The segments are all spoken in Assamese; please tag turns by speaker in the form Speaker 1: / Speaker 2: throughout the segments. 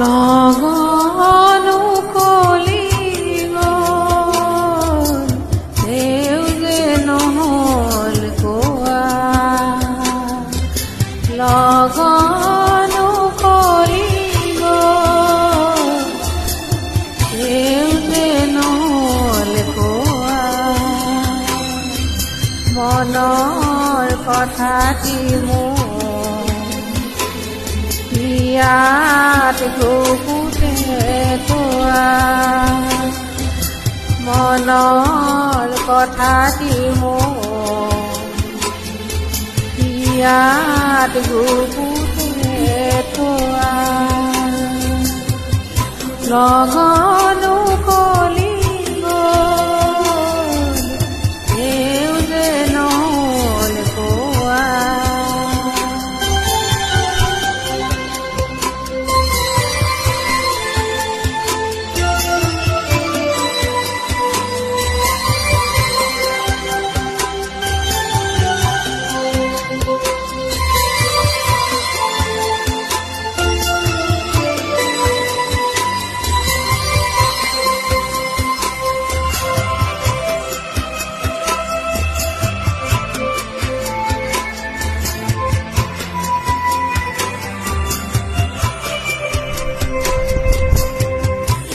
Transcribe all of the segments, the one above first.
Speaker 1: লগনো কলি গ'ল তেওঁ যে নহ'ল কোৱা লগনো কলি গ'ল তেওঁ যে নহ'ল কোৱা মনৰ কথাটি মোৰ ইয়াত ঘুকুতে কোৱা মনৰ কথাটি মোৰ ইয়াত ঘুকুতে কোৱা লগনো কলি গ'ল তেওঁ যে নহ'ল কোৱা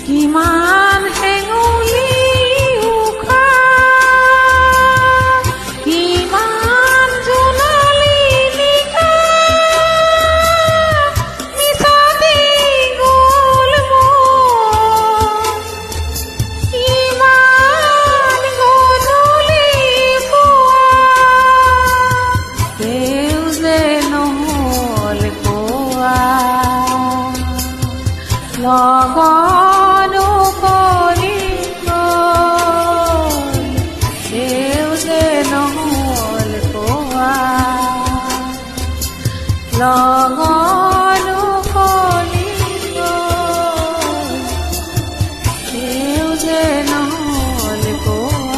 Speaker 1: কিমান হেঙুলি উশাহ কিমান জোনালী নিশা মিছাতে গ'ল মোৰ কিমান গধূলি পুৱা তেওঁ যে নহ'ল কোৱা লগনো কলি গ'ল তেওঁ যে নহ'ল কোৱা লগনো কলি গ'ল তেওঁ যে নহ'ল কোৱা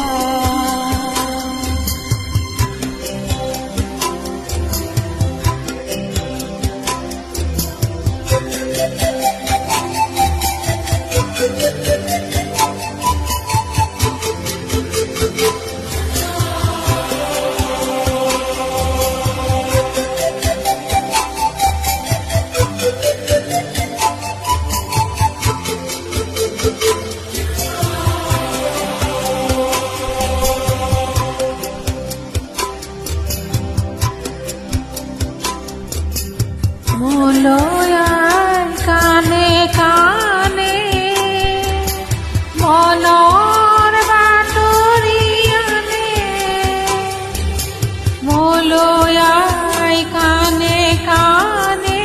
Speaker 1: মোলৈ আই কাণে কাণে মনৰ বাতৰি আনে মোলৈ আই কাণে কাণে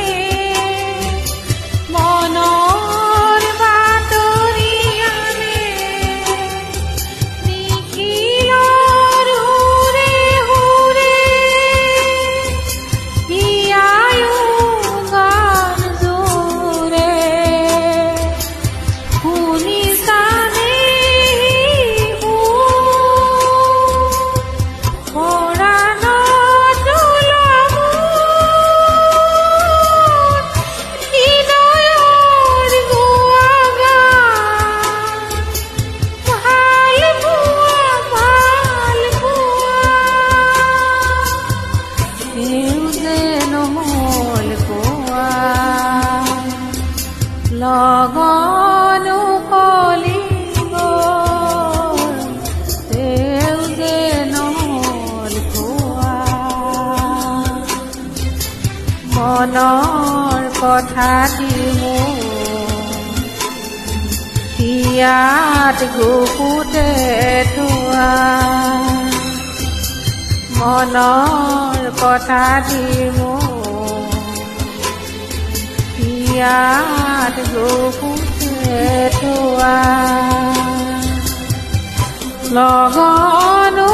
Speaker 1: মনৰ বাতৰি আনে নিখিলৰ সুৰে সুৰে হিয়ায়ো গান জোৰে শুনিছানে পৰাণত ওলাব হৃদয়ৰ গোৱা গান ভাল পোৱা তেওঁ যে নহ'ল কোৱা লগনো কলি গ'ল তেওঁ যে নহ'ল কোৱা মনৰ কথাটি মোৰ ইয়াত ঘুকুতে থোৱা মনৰ কথাটি মোৰ ইয়াত ঘুকুতে থোৱা লগনো